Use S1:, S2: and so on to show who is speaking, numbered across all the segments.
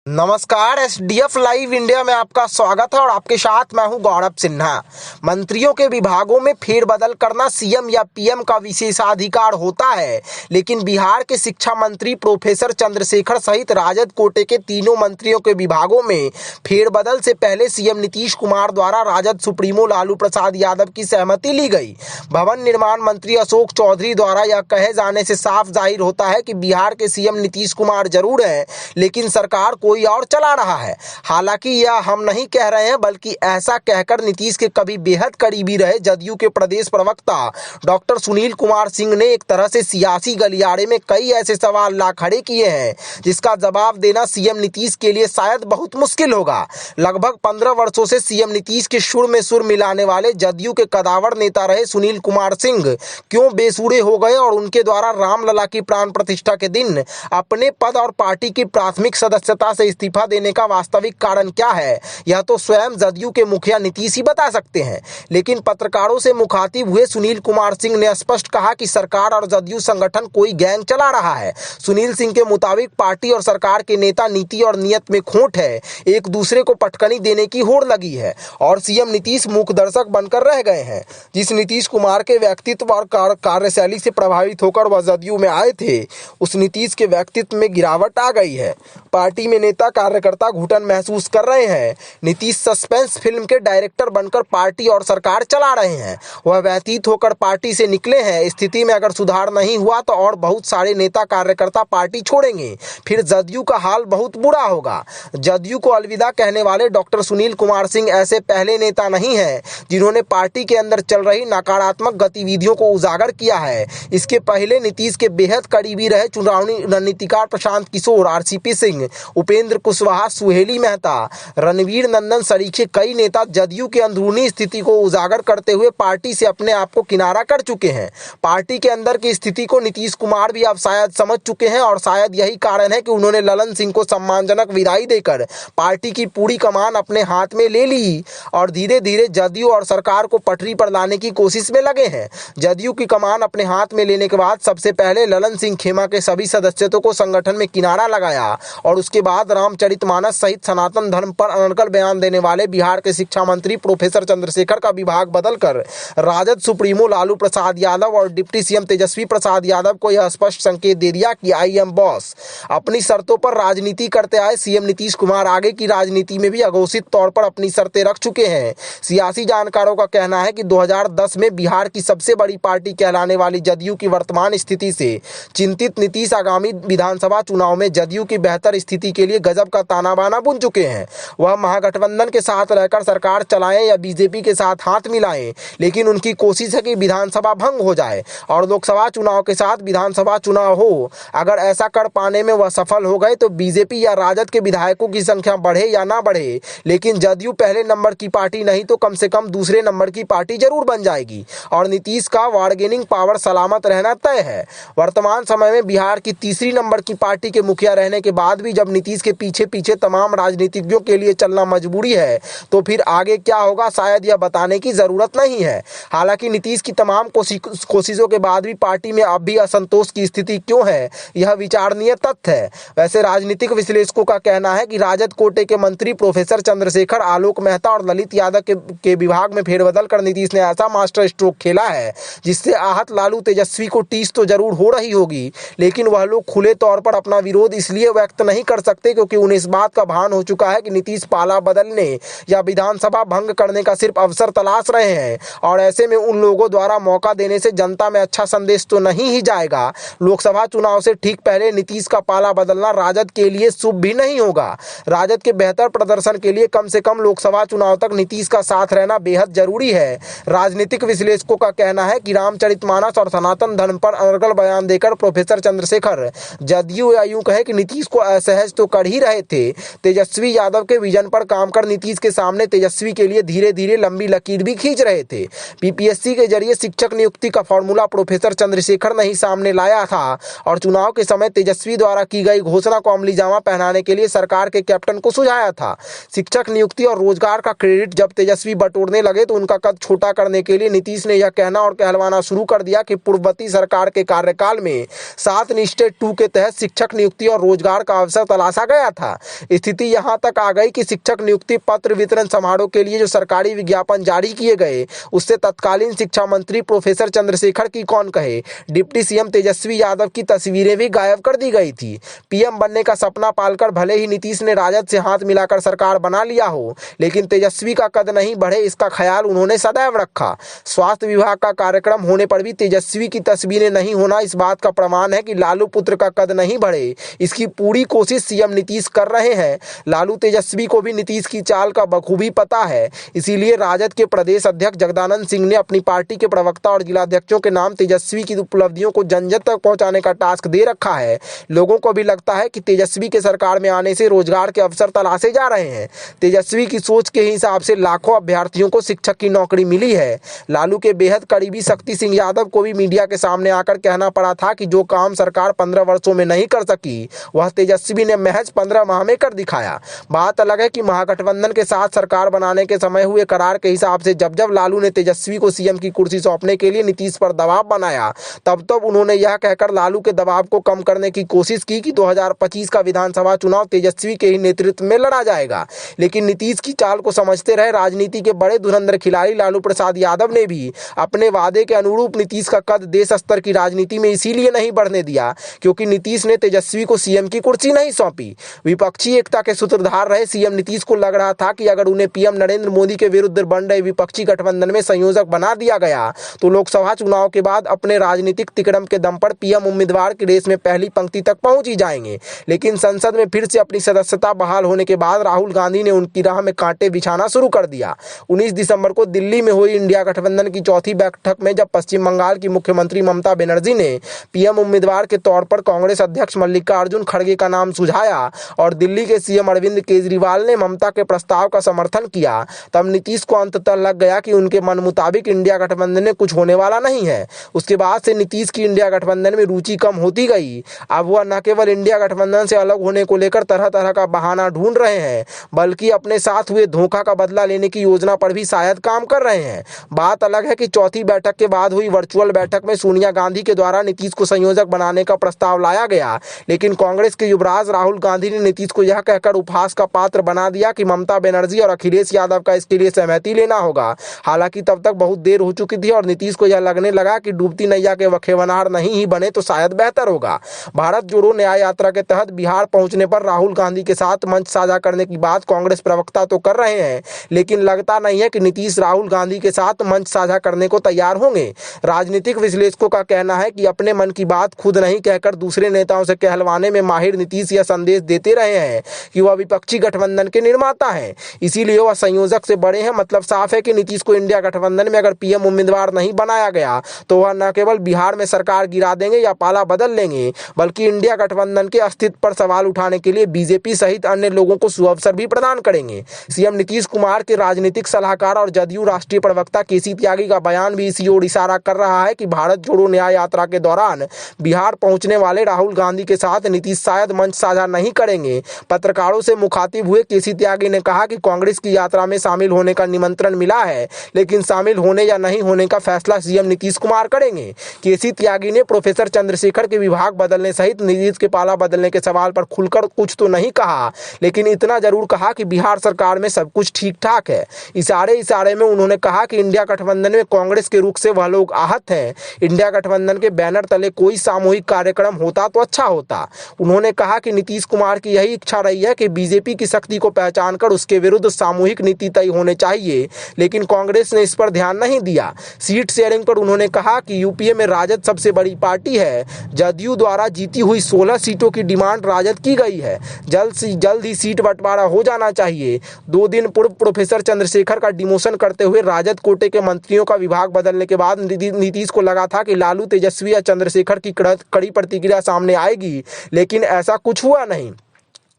S1: नमस्कार। SDF live India में आपका स्वागत है और आपके साथ मैं हूं गौरव सिन्हा। मंत्रियों के विभागों में फेरबदल करना सीएम या पीएम का विशेषाधिकार होता है, लेकिन बिहार के शिक्षा मंत्री प्रोफेसर चंद्रशेखर सहित राजद कोटे के तीनों मंत्रियों के विभागों में फेरबदल से पहले सीएम नीतीश कुमार द्वारा राजद सुप्रीमो लालू प्रसाद यादव की सहमति ली गई। भवन निर्माण मंत्री अशोक चौधरी द्वारा यह कहे जाने से साफ जाहिर होता है कि बिहार के सीएम नीतीश कुमार जरूर हैं, लेकिन सरकार कोई और चला रहा है। हालांकि यह हम नहीं कह रहे हैं, बल्कि ऐसा कहकर नीतीश के कभी बेहद करीबी रहे जदयू के प्रदेश प्रवक्ता डॉक्टर सुनील कुमार सिंह ने एक तरह से सियासी गलियारे में कई ऐसे सवाल ला खड़े किए हैं जिसका जवाब देना सीएम नीतीश के लिए शायद बहुत मुश्किल होगा। लगभग 15 वर्षों से सीएम नीतीश के सुर में सुर मिलाने वाले जदयू के कदावर नेता रहे सुनील कुमार सिंह क्यों बेसुरे हो गए और उनके द्वारा रामलला की प्राण प्रतिष्ठा के दिन अपने पद और पार्टी की प्राथमिक सदस्यता से इस्तीफा देने का वास्तविक कारण क्या है, यह तो स्वयं जदयू के मुखिया नीतीश ही बता सकते हैं। लेकिन पत्रकारों से मुखातिब हुए सुनील कुमार सिंह ने स्पष्ट कहा कि सरकार और जदयू संगठन कोई गैंग चला रहा है। सुनील सिंह के मुताबिक पार्टी और सरकार के नेता नीति और नियत में खोट है, एक दूसरे को पटकनी देने की होड़ लगी है और सीएम नीतीश मूक दर्शक बनकर रह गए हैं। जिस नीतीश कुमार के व्यक्तित्व और कार्यशैली से प्रभावित होकर वह जदयू में आए थे, उस नीतीश के व्यक्तित्व में गिरावट आ गई है। पार्टी में नेता कार्यकर्ता घुटन महसूस कर रहे हैं। नीतीश सस्पेंस फिल्म के डायरेक्टर बनकर पार्टी और सरकार चला रहे हैं। वह व्यतीत होकर पार्टी से निकले हैं। स्थिति में अगर सुधार नहीं हुआ तो और बहुत सारे नेता कार्यकर्ता पार्टी छोड़ेंगे, फिर जदयू का हाल बहुत बुरा होगा। जदयू को अलविदा कहने वाले डॉक्टर सुनील कुमार सिंह ऐसे पहले नेता नहीं हैं जिन्होंने पार्टी के अंदर चल रही नकारात्मक गतिविधियों को उजागर किया है। इसके पहले नीतीश के बेहद करीबी रहे चुनावी रणनीतिकार प्रशांत किशोर, आरसीपी सिंह, उपेंद्र कुशवाहा, सुहेली मेहता, रणवीर नंदन सरीखे कई नेता जदयू की अंदरूनी स्थिति को उजागर करते हुए पार्टी से अपने आप को किनारा कर चुके हैं। पार्टी के अंदर की स्थिति को नीतीश कुमार भी अब शायद समझ चुके हैं और शायद यही कारण है कि उन्होंने ललन सिंह को सम्मानजनक विदाई देकर पार्टी की पूरी कमान अपने हाथ में ले ली और धीरे धीरे जदयू और सरकार को पटरी पर लाने की कोशिश में लगे हैं। जदयू की कमान अपने हाथ में लेने के बाद सबसे पहले ललन सिंह खेमा के सभी सदस्यों को संगठन में किनारा लगाया और उसके बाद रामचरितमानस सहित सनातन धर्म पर अनर्गल बयान देने वाले बिहार के शिक्षा मंत्री प्रोफेसर चंद्रशेखर का विभाग बदलकर राजद सुप्रीमो लालू प्रसाद यादव और डिप्टी सीएम तेजस्वी प्रसाद यादव को यह स्पष्ट संकेत दे दिया कि आई एम बॉस। अपनी शर्तों पर राजनीति करते आए सीएम नीतीश कुमार आगे की राजनीति में भी अघोषित तौर पर अपनी शर्तें रख चुके हैं। सियासी जानकारों का कहना है कि 2010 में बिहार की सबसे बड़ी पार्टी कहलाने वाली जदयू की वर्तमान स्थिति से चिंतित नीतीश आगामी विधानसभा चुनाव में जदयू की बेहतर स्थिति के लिए गजब का ताना बाना बुन चुके हैं। वह महागठबंधन के साथ रहकर सरकार चलाएं या बीजेपी के साथ हाथ मिलाएं, लेकिन उनकी कोशिश है कि विधानसभा भंग हो जाए और लोकसभा चुनाव के साथ विधानसभा चुनाव हो। अगर ऐसा कर पाने में वह सफल हो गए तो बीजेपी या राजद के विधायकों की संख्या बढ़े या ना बढ़े, लेकिन जदयू पहले नंबर की पार्टी नहीं तो कम से कम दूसरे नंबर की पार्टी जरूर बन जाएगी और नीतीश का बार्गेनिंग पावर सलामत रहना तय है। वर्तमान समय में बिहार की तीसरी नंबर की पार्टी के मुखिया रहने के बाद भी जब नीतीश के पीछे पीछे तमाम राजनीतिज्ञों के लिए चलना मजबूरी है तो फिर आगे क्या होगा शायद यह बताने की जरूरत नहीं है। हालांकि नीतीश की तमाम कोशिशों के बाद भी पार्टी में अब भी असंतोष की स्थिति क्यों है, यह विचारणीय तथ्य है। वैसे राजनीतिक विश्लेषकों का कहना है कि राजद कोटे के मंत्री प्रोफेसर चंद्रशेखर, आलोक मेहता और ललित यादव के विभाग में फेरबदल कर नीतीश ने ऐसा मास्टर स्ट्रोक खेला है जिससे आहत लालू तेजस्वी को टीस तो जरूर हो रही होगी, लेकिन वह लोग खुले तौर पर अपना विरोध इसलिए व्यक्त नहीं कर सकते क्योंकि उन्हें इस बात का भान हो चुका है कि नीतीश पाला बदलने या विधानसभा भंग करने का सिर्फ अवसर तलाश रहे हैं और ऐसे में उन लोगों द्वारा मौका देने से जनता में अच्छा संदेश तो नहीं ही जाएगा। लोकसभा चुनाव से ठीक पहले नीतीश का पाला बदलना राजद के लिए शुभ भी नहीं होगा। राजद के बेहतर प्रदर्शन के लिए कम से कम लोकसभा चुनाव तक नीतीश का साथ रहना बेहद जरूरी है। राजनीतिक विश्लेषकों का कहना है कि रामचरितमानस और सनातन धर्म पर अनर्गल बयान देकर प्रोफेसर चंद्रशेखर जदयू या यूं कहे कि नीतीश को असहज तो कर ही रहे थे, तेजस्वी यादव के विजन पर काम कर नीतीश के सामने तेजस्वी के लिए धीरे धीरे लंबी लकीर भी खींच रहे थे। पीपीएससी के जरिए शिक्षक नियुक्ति का फॉर्मूला प्रोफेसर चंद्रशेखर ने ही सामने लाया था और चुनाव के समय तेजस्वी द्वारा की गई घोषणा को अमली जामा पहनाने के लिए सरकार के कैप्टन को सुझाया था। शिक्षक नियुक्ति और रोजगार का क्रेडिट जब तेजस्वी बटोरने लगे तो उनका कद छोटा करने के लिए नीतीश ने यह कहना और कहलवाना शुरू कर दिया कि पूर्ववर्ती सरकार के कार्यकाल में 7 निश्चय 2 के तहत शिक्षक नियुक्ति और रोजगार का अवसर तलाशा गया था। स्थिति यहाँ तक आ गई कि शिक्षक नियुक्ति पत्र वितरण समारोह के लिए जो सरकारी विज्ञापन जारी किए गए उससे तत्कालीन शिक्षा मंत्री प्रोफेसर चंद्रशेखर की कौन कहे डिप्टी सीएम तेजस्वी यादव की तस्वीरें भी गायब कर दी गई थी। पीएम बनने का सपना पालकर भले ही नीतीश ने राजद से हाथ मिलाकर सरकार बना लिया हो, लेकिन तेजस्वी का कद नहीं बढ़े इसका ख्याल उन्होंने सदैव रखा। स्वास्थ्य विभाग का कार्यक्रम होने पर भी तेजस्वी की तस्वीरें नहीं होना इस बात का प्रमाण है कि लालू पुत्र का कद नहीं बढ़े, इसकी पूरी कोशिश सीएम नीतीश कर रहे हैं। लालू तेजस्वी को भी नीतीश की चाल का बखूबी पता है, इसीलिए राजद के प्रदेश अध्यक्ष जगदानंद सिंह ने अपनी पार्टी के प्रवक्ता और जिलाध्यक्षों के नाम तेजस्वी की उपलब्धियों को जन जन तक पहुंचाने का टास्क दे रखा है। लोगों को भी लगता है कि तेजस्वी के सरकार में आने से रोजगार के अवसर तलाशे जा रहे हैं। तेजस्वी की सोच के हिसाब से लाखों अभ्यर्थियों को शिक्षक की नौकरी मिली है। लालू के बेहद करीबी शक्ति सिंह यादव को भी मीडिया के सामने आकर कहना पड़ा था कि जो काम सरकार 15 वर्षों में नहीं कर सकी वह तेजस्वी ने महज 15 माह में कर दिखाया। बात अलग है कि महागठबंधन के साथ सरकार बनाने के समय हुए करार के हिसाब से जब जब लालू ने तेजस्वी को सीएम की कुर्सी सौंपने के लिए नीतीश पर दबाव बनाया तब तब उन्होंने यह कहकर लालू के दबाव को कम करने की कोशिश की कि 2025 का विधानसभा चुनाव तेजस्वी के ही नेतृत्व में लड़ा जाएगा। लेकिन नीतीश की चाल को समझते रहे राजनीति के बड़े धुरंधर खिलाड़ी लालू प्रसाद यादव ने भी अपने वादे के अनुरूप नीतीश का कद देश स्तर की राजनीति में इसीलिए नहीं बढ़ने दिया क्योंकि नीतीश ने तेजस्वी को सीएम की कुर्सी नहीं सौंपी। विपक्षी एकता के सूत्रधार रहे सीएम नीतीश को लग रहा था कि अगर उन्हें पीएम नरेंद्र मोदी के विरुद्ध बन रहे विपक्षी गठबंधन में संयोजक बना दिया गया तो लोकसभा चुनाव के बाद अपने राजनीतिक तिकड़म के दम पर पीएम उम्मीदवार की रेस में पहली पंक्ति तक पहुंच ही जाएंगे। लेकिन संसद में फिर से अपनी सदस्यता बहाल होने के बाद राहुल गांधी ने उनकी राह में कांटे बिछाना शुरू कर दिया। 19 दिसंबर को दिल्ली में हुई इंडिया गठबंधन की चौथी बैठक में जब पश्चिम बंगाल की मुख्यमंत्री ममता बनर्जी ने पीएम उम्मीदवार के तौर पर कांग्रेस अध्यक्ष मल्लिकार्जुन खड़गे का नाम सुझाया और दिल्ली के सीएम अरविंद केजरीवाल ने ममता के प्रस्ताव का समर्थन किया, तब नीतीश को अंततः लग गया कि उनके मन मुताबिक इंडिया गठबंधन में कुछ होने वाला नहीं है। उसके बाद से नीतीश की इंडिया गठबंधन में रुचि कम होती गई। अब वह न केवल इंडिया गठबंधन से अलग होने को लेकर तरह तरह का बहाना ढूंढ रहे हैं बल्कि अपने साथ हुए धोखा का बदला लेने की योजना पर भी शायद काम कर रहे हैं। बात अलग है कि चौथी बैठक के बाद हुई वर्चुअल बैठक में सोनिया गांधी के द्वारा नीतीश को संयोजक बनाने का प्रस्ताव लाया गया, लेकिन कांग्रेस के युवराज राहुल गांधी ने नीतीश को यह कहकर उपहास का पात्र बना दिया कि ममता बनर्जी और अखिलेश यादव का इसके लिए सहमति लेना होगा। हालांकि तब तक बहुत देर हो चुकी थी और नीतीश को यह लगने लगा कि डूबती नैया के वखेवनार नहीं ही बने तो शायद बेहतर होगा। भारत जोड़ो न्याय यात्रा के तहत बिहार पहुंचने पर राहुल गांधी के साथ मंच साझा करने की बात कांग्रेस प्रवक्ता तो कर रहे हैं, लेकिन लगता नहीं है कि नीतीश राहुल गांधी के साथ मंच साझा करने को तैयार होंगे। राजनीतिक विश्लेषकों का कहना है कि अपने मन की बात खुद नहीं कहकर दूसरे नेताओं से कहलवाने में माहिर नीतीश यह संदेश देते रहे हैं कि वह विपक्षी गठबंधन के निर्माता हैं, इसीलिए वह संयोजक से बड़े हैं। मतलब साफ है कि नीतीश को इंडिया गठबंधन में अगर पीएम उम्मीदवार नहीं बनाया गया तो वह न केवल बिहार में सरकार गिरा देंगे या पाला बदल लेंगे बल्कि इंडिया गठबंधन के अस्तित्व पर सवाल उठाने के लिए बीजेपी सहित अन्य लोगों को सुअवसर भी प्रदान करेंगे। सीएम नीतीश कुमार के राजनीतिक सलाहकार और जदयू राष्ट्रीय प्रवक्ता केसी त्यागी का बयान भी इसी ओर इशारा कर रहा है कि भारत जोड़ो न्याय यात्रा के दौरान बिहार पहुंचने वाले राहुल गांधी के साथ नीतीश शायद मंच साझा नहीं करेंगे। पत्रकारों से मुखातिब हुए केसी त्यागी ने कहा कि कांग्रेस की यात्रा में शामिल होने का निमंत्रण मिला है, लेकिन शामिल होने या नहीं होने का फैसला सीएम नीतीश कुमार करेंगे। केसी त्यागी ने प्रोफेसर चंद्रशेखर के विभाग बदलने सहित नीतीश के पाला बदलने के सवाल पर खुलकर कुछ तो नहीं कहा, लेकिन इतना जरूर कहा कि बिहार सरकार में सब कुछ ठीक ठाक है। इशारे में उन्होंने कहा कि इंडिया गठबंधन में कांग्रेस के रुख से वह लोग आहत हैं। इंडिया गठबंधन के बैनर तले कोई सामूहिक कार्यक्रम होता तो अच्छा होता। उन्होंने कहा कि नीतीश कुमार की यही इच्छा रही है कि बीजेपी की शक्ति को पहचान कर उसके विरुद्ध सामूहिक नीति तय होने चाहिए, लेकिन कांग्रेस ने इस पर ध्यान नहीं दिया। सीट शेयरिंग पर उन्होंने कहा कि यूपीए में राजद सबसे बड़ी पार्टी है। जदयू द्वारा जीती हुई 16 सीटों की डिमांड राजद की गई है। जल्द ही सीट बंटवारा हो जाना चाहिए। 2 दिन पूर्व प्रोफेसर चंद्रशेखर का डिमोशन करते हुए राजद कोटे के मंत्रियों का विभाग बदलने के बाद नीतीश को लगा था कि लालू, तेजस्वी या चंद्रशेखर की कड़ी प्रतिक्रिया सामने आएगी, लेकिन ऐसा कुछ हुआ नहीं।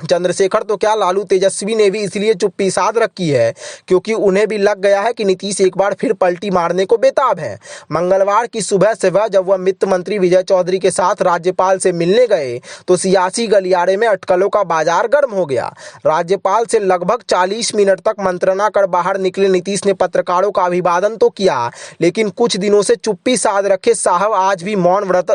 S1: चंद्रशेखर तो क्या, लालू तेजस्वी ने भी इसलिए चुप्पी साध रखी है क्योंकि उन्हें भी लग गया है कि नीतीश एक बार फिर पलटी मारने को बेताब है। मंगलवार की सुबह जब वह वित्त मंत्री विजय चौधरी के साथ राज्यपाल से मिलने गए तो सियासी गलियारे में अटकलों का बाजार गर्म हो गया। राज्यपाल से लगभग 40 मिनट तक मंत्रणा कर बाहर निकले नीतीश ने पत्रकारों का अभिवादन तो किया, लेकिन कुछ दिनों से चुप्पी साध रखे साहब आज भी मौन व्रत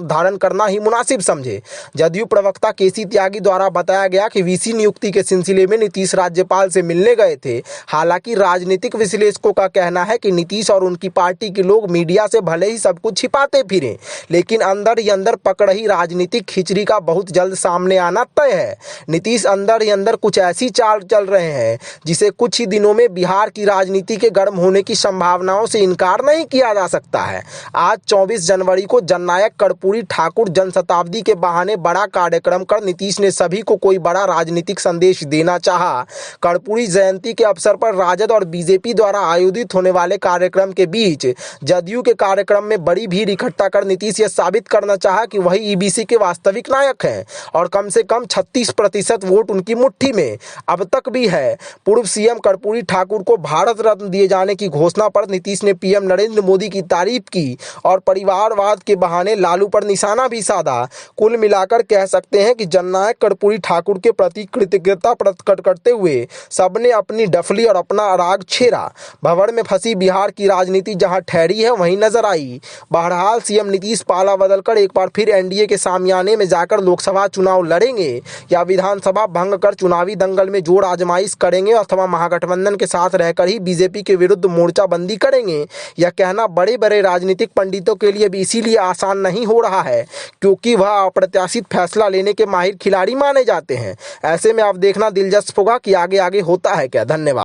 S1: धारण करना ही मुनासिब समझे। जदयू प्रवक्ता केसी त्यागी द्वारा बताया गया कि वीसी नियुक्ति के सिलसिले में नीतीश राज्यपाल से मिलने गए थे। हालांकि राजनीतिक विश्लेषकों का कहना है कि नीतीश और उनकी पार्टी के लोग मीडिया से भले ही सब कुछ छिपाते फिरें, लेकिन अंदर ही अंदर पक रही राजनीतिक खिचड़ी का बहुत जल्द सामने आना तय है। नीतीश अंदर ही अंदर कुछ ऐसी चाल चल रहे हैं जिसे कुछ ही दिनों में बिहार की राजनीति के गर्म होने की संभावनाओं से इनकार नहीं किया जा सकता है। आज 24 जनवरी को जननायक कर्पूरी ठाकुर जनशताब्दी के बहाने बड़ा कार्यक्रम कर नीतीश ने सभी को कोई बड़ा राजनीतिक संदेश देना चाहा। कर्पूरी जयंती के अवसर पर राजद और बीजेपी द्वारा आयोजित होने वाले कार्यक्रम के बीच जदयू के कार्यक्रम में बड़ी भीड़ इकट्ठा कर नीतीश यह साबित करना चाहा कि वही ईबीसी के वास्तविक नायक हैं और कम से कम 36% वोट उनकी मुट्ठी में अब तक भी है। पूर्व सीएम कर्पूरी ठाकुर को भारत रत्न दिए जाने की घोषणा पर नीतीश ने पीएम नरेंद्र मोदी की तारीफ की और परिवारवाद के बहाने लालू पर निशाना भी साधा। कुल मिलाकर कह सकते हैं कि जननायक कर्पूरी ठाकुर के प्रति कृतज्ञता प्रकट करते हुए सबने अपनी डफली और अपना राग छेड़ा। भंवर में फंसी बिहार की राजनीति जहां ठहरी है वहीं नजर आई। बहरहाल सीएम नीतीश पाला बदलकर एक बार फिर एनडीए के सामियाने में जाकर लोकसभा चुनाव लड़ेंगे या विधानसभा भंग कर चुनावी दंगल में जोर आजमाइश करेंगे अथवा महागठबंधन के साथ रहकर ही बीजेपी के विरुद्ध मोर्चाबंदी करेंगे, यह कहना बड़े बड़े राजनीतिक पंडितों के लिए भी इसीलिए आसान नहीं हो रहा है क्योंकि वह अप्रत्याशित फैसला लेने के माहिर खिलाड़ी माने जाते हैं। ऐसे में अब देखना दिलचस्प होगा कि आगे होता है क्या। धन्यवाद।